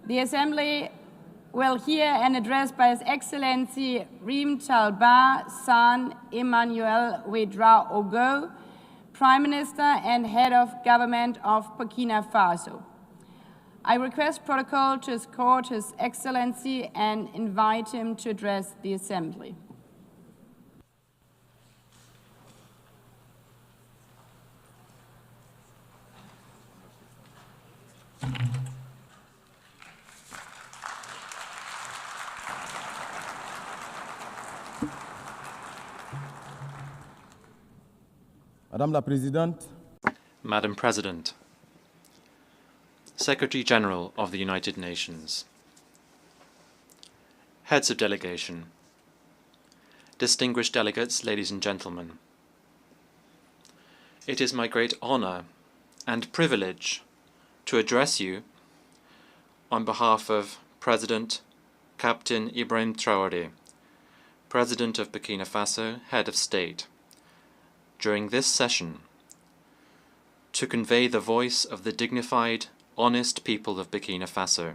The Assembly will hear an address by His Excellency Rim Talba San Emmanuel Ouedraogo, Prime Minister and Head of Government of Burkina Faso. I request protocol to escort His Excellency and invite him to address the Assembly. Madame la Présidente, Madam President, Secretary General of the United Nations, Heads of Delegation, distinguished delegates, ladies and gentlemen, it is my great honor and privilege to address you on behalf of President Captain Ibrahim Traoré, President of Burkina Faso, Head of State, during this session, to convey the voice of the dignified, honest people of Burkina Faso.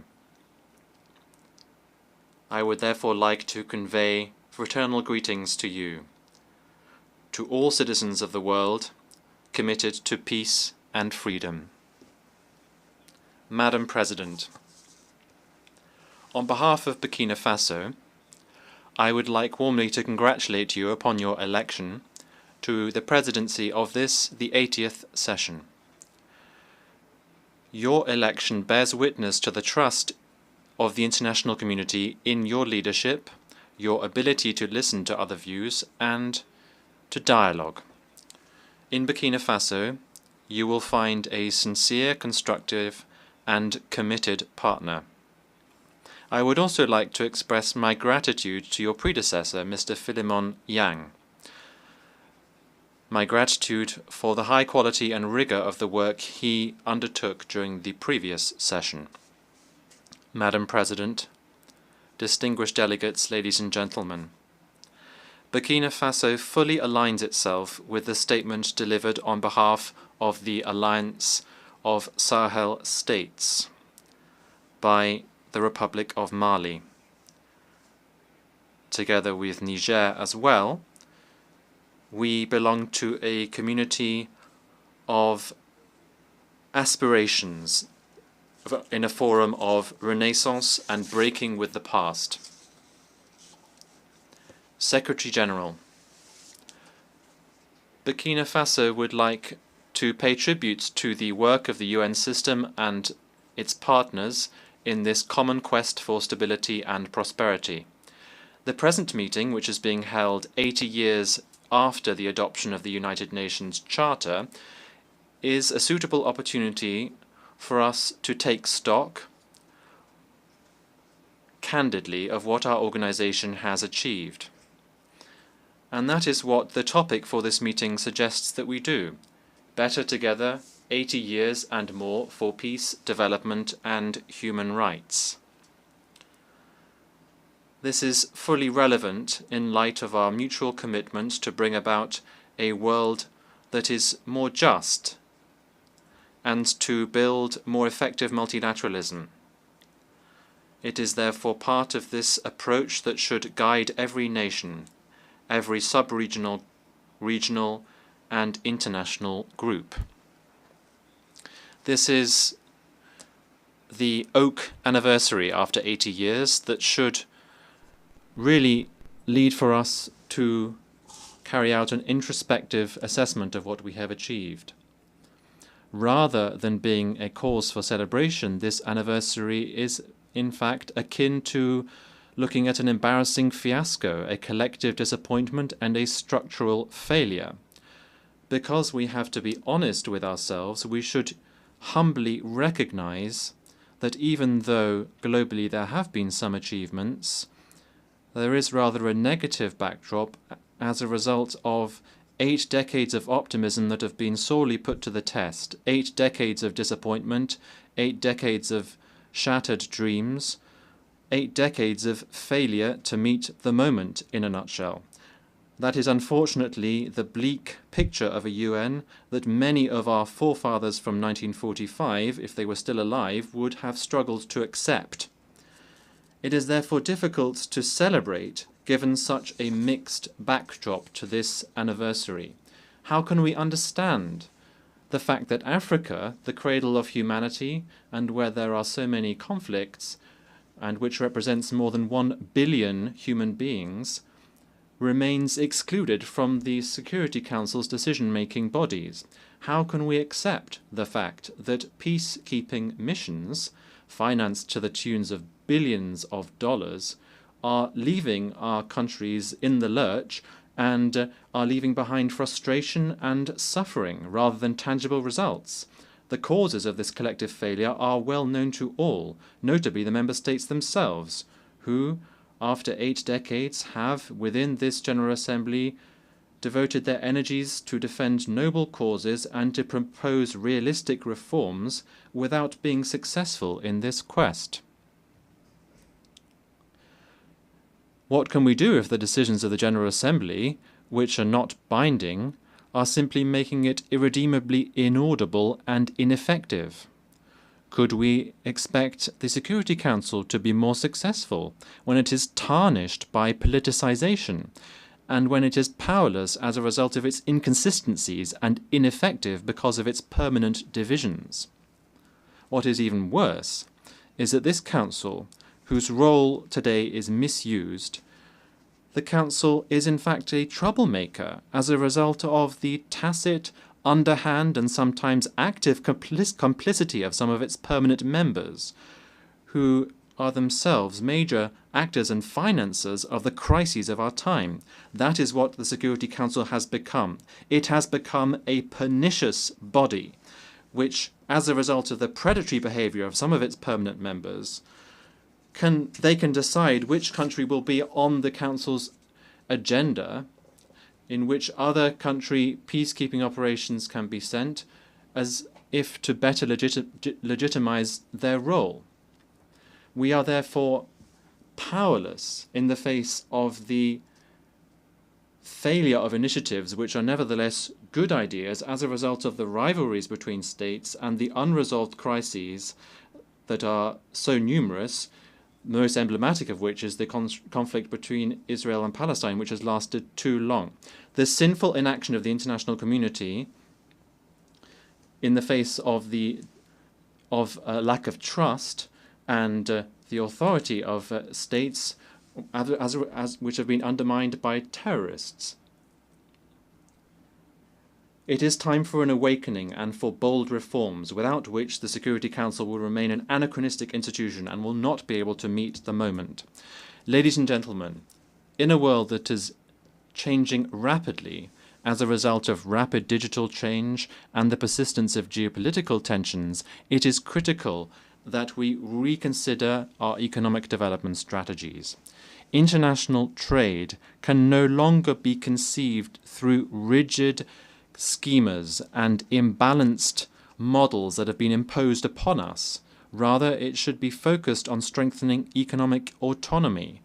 I would therefore like to convey fraternal greetings to you, to all citizens of the world committed to peace and freedom. Madam President, on behalf of Burkina Faso, I would like warmly to congratulate you upon your election to the presidency of this, the 80th session. Your election bears witness to the trust of the international community in your leadership, your ability to listen to other views, and to dialogue. In Burkina Faso, you will find a sincere, constructive, and committed partner. I would also like to express my gratitude to your predecessor, Mr. Philemon Yang. My gratitude for the high quality and rigor of the work he undertook during the previous session. Madam President, distinguished delegates, ladies and gentlemen, Burkina Faso fully aligns itself with the statement delivered on behalf of the Alliance of Sahel States by the Republic of Mali, together with Niger as well. We belong to a community of aspirations in a forum of renaissance and breaking with the past. Secretary General, Burkina Faso would like to pay tribute to the work of the UN system and its partners in this common quest for stability and prosperity. The present meeting, which is being held 80 years after the adoption of the United Nations Charter, is a suitable opportunity for us to take stock candidly of what our organization has achieved. And that is what the topic for this meeting suggests that we do. Better together, 80 years and more for peace, development, and human rights. This is fully relevant in light of our mutual commitment to bring about a world that is more just and to build more effective multilateralism. It is therefore part of this approach that should guide every nation, every sub-regional, regional, and international group. This is the oak anniversary after 80 years that should really lead for us to carry out an introspective assessment of what we have achieved. Rather than being a cause for celebration, this anniversary is in fact akin to looking at an embarrassing fiasco, a collective disappointment, and a structural failure. Because we have to be honest with ourselves, we should humbly recognize that even though globally there have been some achievements, there is rather a negative backdrop as a result of 8 decades of optimism that have been sorely put to the test, 8 decades of disappointment, 8 decades of shattered dreams, 8 decades of failure to meet the moment, in a nutshell. That is unfortunately the bleak picture of a UN that many of our forefathers from 1945, if they were still alive, would have struggled to accept. It is therefore difficult to celebrate given such a mixed backdrop to this anniversary. How can we understand the fact that Africa, the cradle of humanity, and where there are so many conflicts, and which represents more than 1 billion human beings, remains excluded from the Security Council's decision-making bodies? How can we accept the fact that peacekeeping missions, financed to the tunes of billions of dollars, are leaving our countries in the lurch and are leaving behind frustration and suffering rather than tangible results? The causes of this collective failure are well known to all, notably the member states themselves, who, after 8 decades, have, within this General Assembly, devoted their energies to defend noble causes and to propose realistic reforms without being successful in this quest. What can we do if the decisions of the General Assembly, which are not binding, are simply making it irredeemably inaudible and ineffective? Could we expect the Security Council to be more successful when it is tarnished by politicization and when it is powerless as a result of its inconsistencies and ineffective because of its permanent divisions? What is even worse is that this Council, whose role today is misused, the Council is in fact a troublemaker as a result of the tacit, underhand and sometimes active complicity of some of its permanent members, who are themselves major actors and financiers of the crises of our time. That is what the Security Council has become. It has become a pernicious body, which, as a result of the predatory behavior of some of its permanent members, they can decide which country will be on the Council's agenda, in which other country peacekeeping operations can be sent, as if to better legitimize their role. We are therefore powerless in the face of the failure of initiatives which are nevertheless good ideas as a result of the rivalries between states and the unresolved crises that are so numerous, the most emblematic of which is the conflict between Israel and Palestine, which has lasted too long. The sinful inaction of the international community in the face of lack of trust and the authority of states which have been undermined by terrorists. It is time for an awakening and for bold reforms, without which the Security Council will remain an anachronistic institution and will not be able to meet the moment. Ladies and gentlemen, in a world that is changing rapidly as a result of rapid digital change and the persistence of geopolitical tensions, it is critical that we reconsider our economic development strategies. International trade can no longer be conceived through rigid schemas and imbalanced models that have been imposed upon us. Rather, it should be focused on strengthening economic autonomy,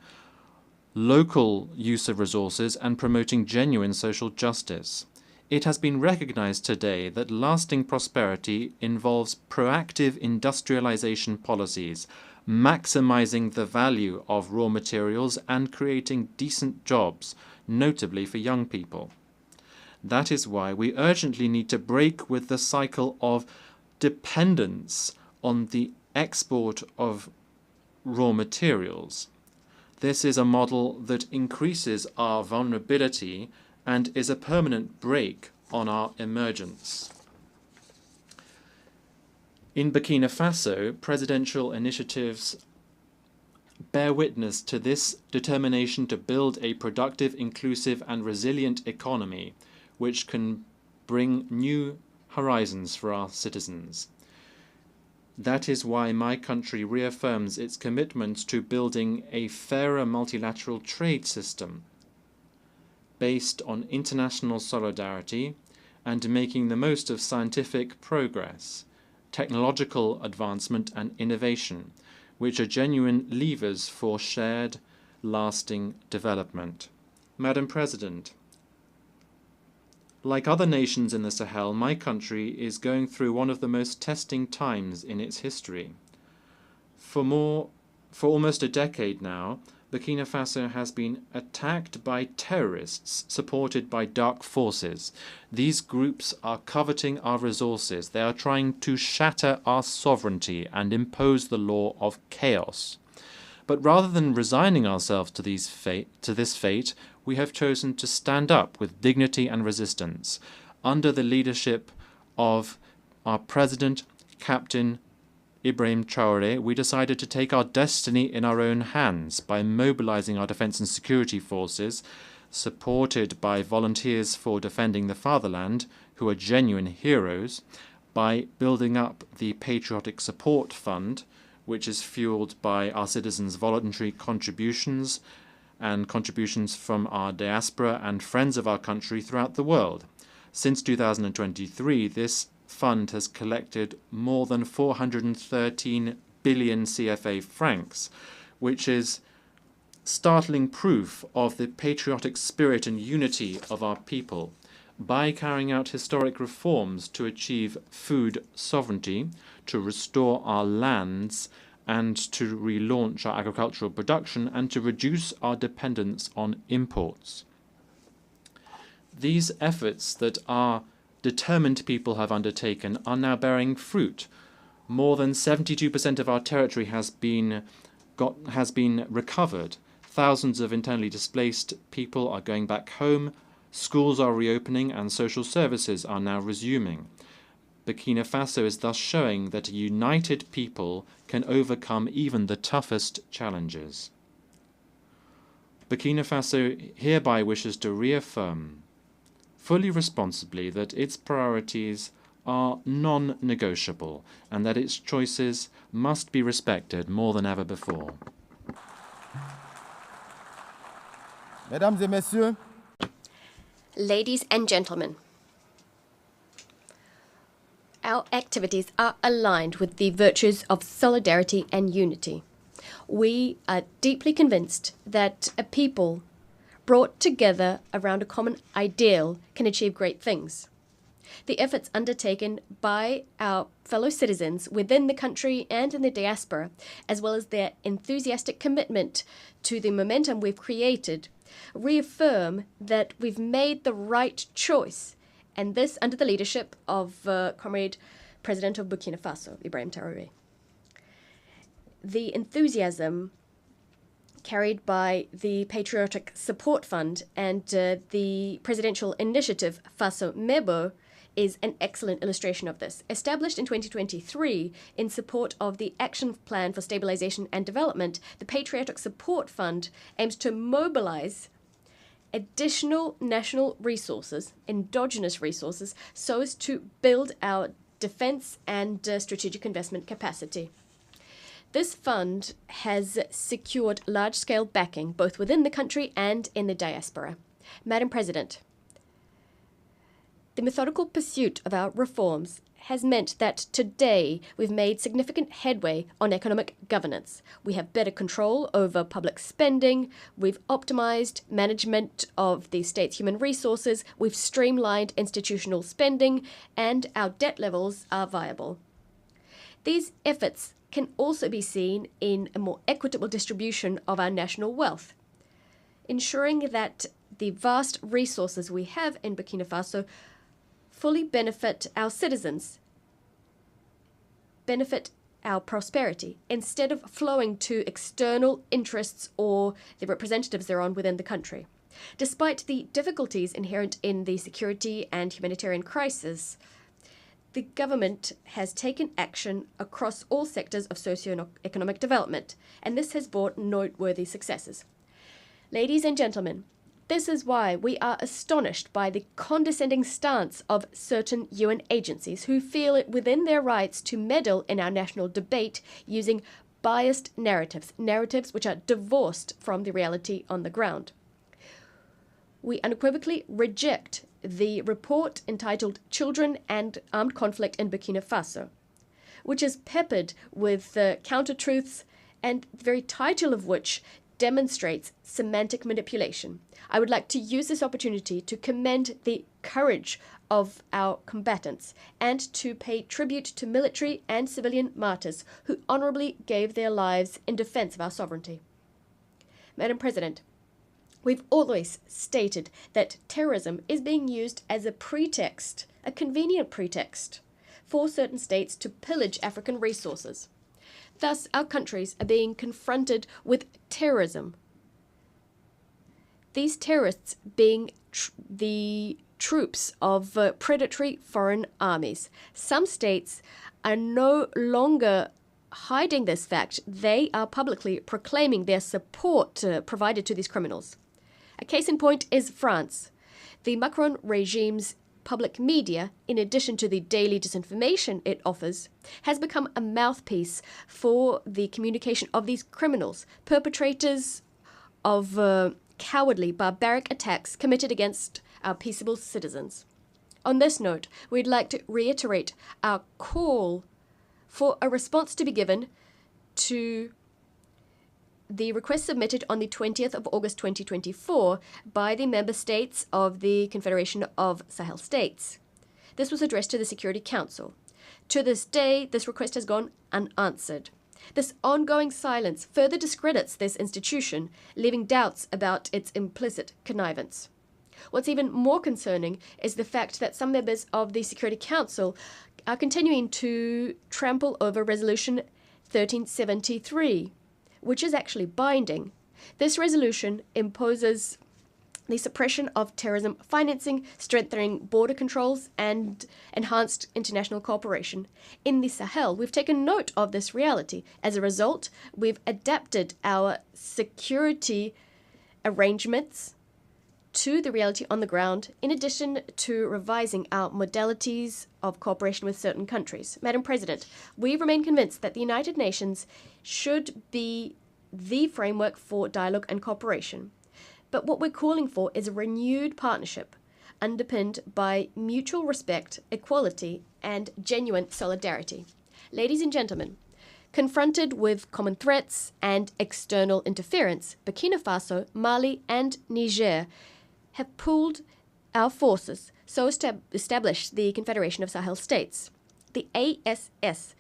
local use of resources, and promoting genuine social justice. It has been recognized today that lasting prosperity involves proactive industrialization policies, maximizing the value of raw materials and creating decent jobs, notably for young people. That is why we urgently need to break with the cycle of dependence on the export of raw materials. This is a model that increases our vulnerability and is a permanent brake on our emergence. In Burkina Faso, presidential initiatives bear witness to this determination to build a productive, inclusive, and resilient economy which can bring new horizons for our citizens. That is why my country reaffirms its commitment to building a fairer multilateral trade system based on international solidarity and making the most of scientific progress, technological advancement and innovation, which are genuine levers for shared, lasting development. Madam President, Like other nations in the Sahel, my country is going through one of the most testing times in its history. For almost a decade now, Burkina Faso has been attacked by terrorists supported by dark forces. These groups are coveting our resources. They are trying to shatter our sovereignty and impose the law of chaos. But rather than resigning ourselves to this fate, we have chosen to stand up with dignity and resistance under the leadership of our President, Captain Ibrahim Traoré. We decided to take our destiny in our own hands by mobilizing our defense and security forces, supported by volunteers for defending the fatherland, who are genuine heroes, by building up the Patriotic Support Fund, which is fueled by our citizens' voluntary contributions and contributions from our diaspora and friends of our country throughout the world. Since 2023, this fund has collected more than 413 billion CFA francs, which is startling proof of the patriotic spirit and unity of our people. By carrying out historic reforms to achieve food sovereignty, to restore our lands, and to relaunch our agricultural production, and to reduce our dependence on imports. These efforts that our determined people have undertaken are now bearing fruit. More than 72% of our territory has been recovered. Thousands of internally displaced people are going back home. Schools are reopening and social services are now resuming. Burkina Faso is thus showing that a united people can overcome even the toughest challenges. Burkina Faso hereby wishes to reaffirm fully responsibly that its priorities are non-negotiable and that its choices must be respected more than ever before. Mesdames et messieurs, Ladies and gentlemen, our activities are aligned with the virtues of solidarity and unity. We are deeply convinced that a people brought together around a common ideal can achieve great things. The efforts undertaken by our fellow citizens within the country and in the diaspora, as well as their enthusiastic commitment to the momentum we've created, reaffirm that we've made the right choice, and this under the leadership of Comrade President of Burkina Faso, Ibrahim Traoré. The enthusiasm carried by the Patriotic Support Fund and the presidential initiative FASO Mebo is an excellent illustration of this. Established in 2023 in support of the Action Plan for Stabilization and Development, the Patriotic Support Fund aims to mobilize additional national resources, endogenous resources, so as to build our defense and strategic investment capacity. This fund has secured large-scale backing both within the country and in the diaspora. Madam President, the methodical pursuit of our reforms has meant that today we've made significant headway on economic governance. We have better control over public spending, we've optimized management of the state's human resources, we've streamlined institutional spending, and our debt levels are viable. These efforts can also be seen in a more equitable distribution of our national wealth, ensuring that the vast resources we have in Burkina Faso fully benefit our citizens, benefit our prosperity, instead of flowing to external interests or the representatives thereon within the country. Despite the difficulties inherent in the security and humanitarian crisis, the government has taken action across all sectors of socio-economic development, and this has brought noteworthy successes. Ladies and gentlemen, this is why we are astonished by the condescending stance of certain UN agencies who feel it within their rights to meddle in our national debate using biased narratives which are divorced from the reality on the ground. We unequivocally reject the report entitled Children and Armed Conflict in Burkina Faso, which is peppered with counter-truths and the very title of which demonstrates semantic manipulation. I would like to use this opportunity to commend the courage of our combatants and to pay tribute to military and civilian martyrs who honorably gave their lives in defense of our sovereignty. Madam President, we've always stated that terrorism is being used as a pretext, a convenient pretext, for certain states to pillage African resources. Thus, our countries are being confronted with terrorism. These terrorists being the troops of predatory foreign armies. Some states are no longer hiding this fact. They are publicly proclaiming their support provided to these criminals. A case in point is France. The Macron regime's public media, in addition to the daily disinformation it offers, has become a mouthpiece for the communication of these criminals, perpetrators of cowardly, barbaric attacks committed against our peaceable citizens. On this note, we'd like to reiterate our call for a response to be given to the request submitted on the 20th of August 2024 by the member states of the Confederation of Sahel States. This was addressed to the Security Council. To this day, this request has gone unanswered. This ongoing silence further discredits this institution, leaving doubts about its implicit connivance. What's even more concerning is the fact that some members of the Security Council are continuing to trample over Resolution 1373, which is actually binding. This resolution imposes the suppression of terrorism financing, strengthening border controls, and enhanced international cooperation. In the Sahel, we've taken note of this reality. As a result, we've adapted our security arrangements to the reality on the ground, in addition to revising our modalities of cooperation with certain countries. Madam President, we remain convinced that the United Nations should be the framework for dialogue and cooperation. But what we're calling for is a renewed partnership underpinned by mutual respect, equality, and genuine solidarity. Ladies and gentlemen, confronted with common threats and external interference, Burkina Faso, Mali, and Niger have pooled our forces so as to establish the Confederation of Sahel States. The ASS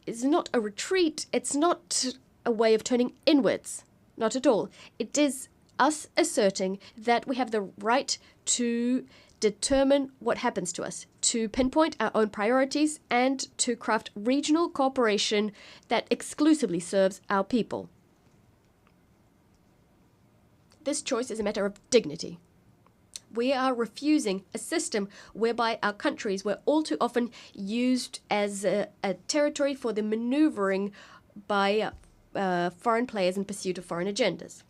is not a retreat, it's not a way of turning inwards, not at all. It is us asserting that we have the right to determine what happens to us, to pinpoint our own priorities, and to craft regional cooperation that exclusively serves our people. This choice is a matter of dignity. We are refusing a system whereby our countries were all too often used as a territory for the maneuvering by foreign players in pursuit of foreign agendas.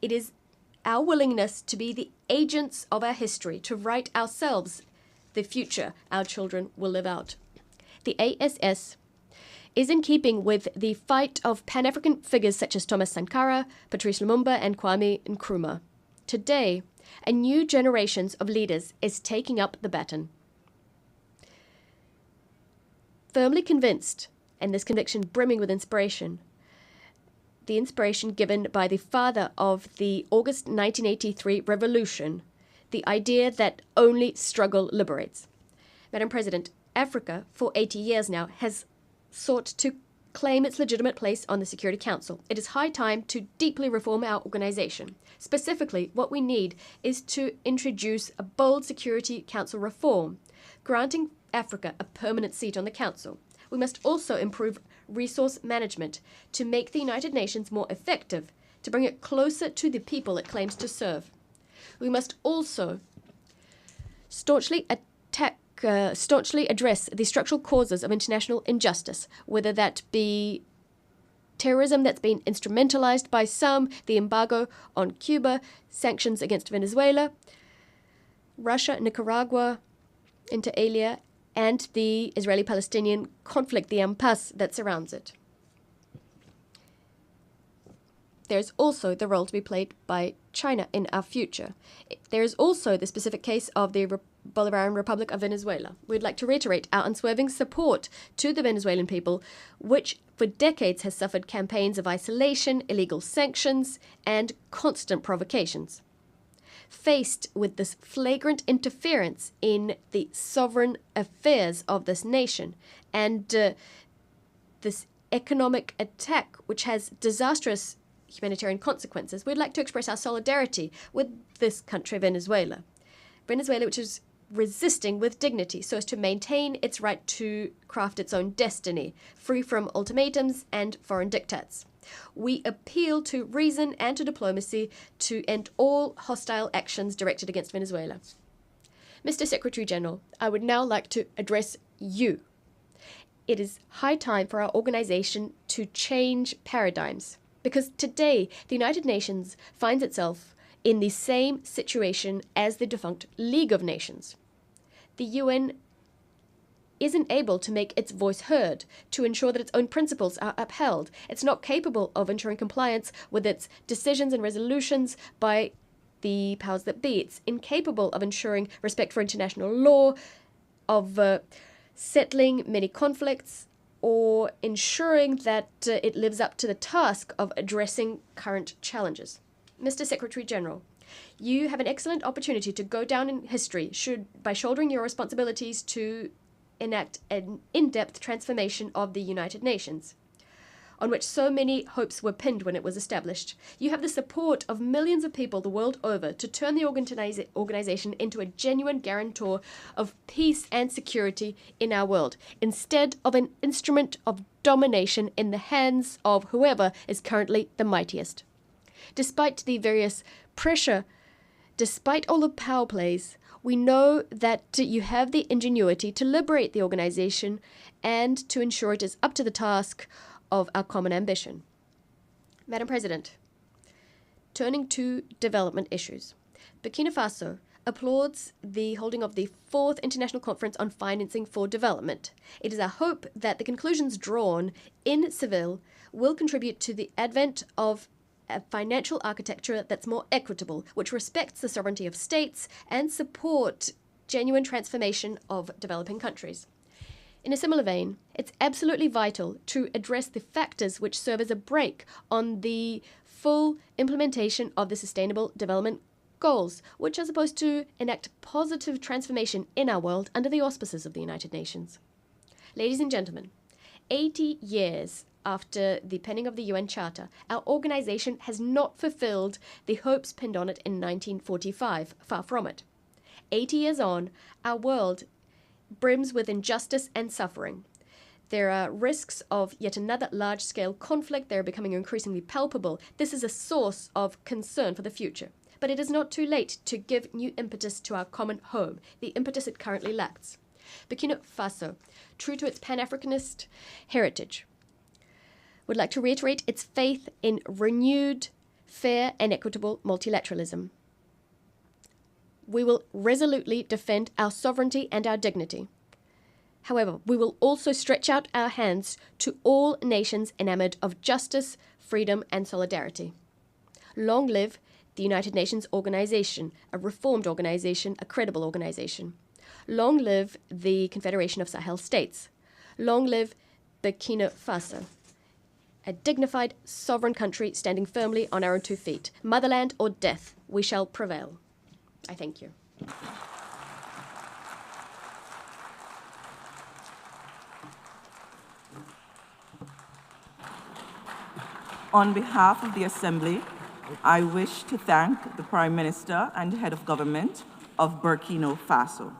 It is our willingness to be the agents of our history, to write ourselves the future our children will live out. The ASS is in keeping with the fight of Pan-African figures such as Thomas Sankara, Patrice Lumumba, and Kwame Nkrumah. Today, a new generation of leaders is taking up the baton. Firmly convinced, and this conviction brimming with inspiration, the inspiration given by the father of the August 1983 revolution, the idea that only struggle liberates. Madam President, Africa, for 80 years now, has sought to claim its legitimate place on the Security Council. It is high time to deeply reform our organization. Specifically, what we need is to introduce a bold Security Council reform, granting Africa a permanent seat on the Council. We must also improve resource management to make the United Nations more effective, to bring it closer to the people it claims to serve. We must also staunchly address the structural causes of international injustice, whether that be terrorism that's been instrumentalized by some, the embargo on Cuba, sanctions against Venezuela, Russia, Nicaragua, inter alia, and the Israeli-Palestinian conflict, the impasse that surrounds it. There's also the role to be played by China in our future. There is also the specific case of the Bolivarian Republic of Venezuela. We'd like to reiterate our unswerving support to the Venezuelan people, which for decades has suffered campaigns of isolation, illegal sanctions, and constant provocations. faced with this flagrant interference in the sovereign affairs of this nation and this economic attack, which has disastrous humanitarian consequences, we'd like to express our solidarity with this country, Venezuela. Venezuela, which is resisting with dignity so as to maintain its right to craft its own destiny, free from ultimatums and foreign diktats. We appeal to reason and to diplomacy to end all hostile actions directed against Venezuela. Mr. Secretary General, I would now like to address you. It is high time for our organization to change paradigms, because today the United Nations finds itself in the same situation as the defunct League of Nations. The UN isn't able to make its voice heard, to ensure that its own principles are upheld. It's not capable of ensuring compliance with its decisions and resolutions by the powers that be. It's incapable of ensuring respect for international law, of settling many conflicts, or ensuring that it lives up to the task of addressing current challenges. Mr. Secretary General, you have an excellent opportunity to go down in history by shouldering your responsibilities to enact an in-depth transformation of the United Nations, on which so many hopes were pinned when it was established. You have the support of millions of people the world over to turn the organization into a genuine guarantor of peace and security in our world, instead of an instrument of domination in the hands of whoever is currently the mightiest. Despite the various pressure, despite all the power plays, we know that you have the ingenuity to liberate the organization and to ensure it is up to the task of our common ambition. Madam President, turning to development issues, Burkina Faso applauds the holding of the 4th International Conference on Financing for Development. It is our hope that the conclusions drawn in Seville will contribute to the advent of a financial architecture that's more equitable, which respects the sovereignty of states and support genuine transformation of developing countries. In a similar vein, it's absolutely vital to address the factors which serve as a brake on the full implementation of the Sustainable Development Goals, which are supposed to enact positive transformation in our world under the auspices of the United Nations. Ladies and gentlemen, 80 years after the penning of the UN Charter, our organization has not fulfilled the hopes pinned on it in 1945, far from it. 80 years on, our world brims with injustice and suffering. There are risks of yet another large-scale conflict. They're becoming increasingly palpable. This is a source of concern for the future. But it is not too late to give new impetus to our common home, the impetus it currently lacks. Burkina Faso, true to its Pan-Africanist heritage, would like to reiterate its faith in renewed, fair and equitable multilateralism. We will resolutely defend our sovereignty and our dignity. However, we will also stretch out our hands to all nations enamored of justice, freedom and solidarity. Long live the United Nations organization, a reformed organization, a credible organization. Long live the Confederation of Sahel States. Long live Burkina Faso, a dignified, sovereign country standing firmly on our own 2 feet. Motherland or death, we shall prevail. I thank you. On behalf of the Assembly, I wish to thank the Prime Minister and Head of Government of Burkina Faso.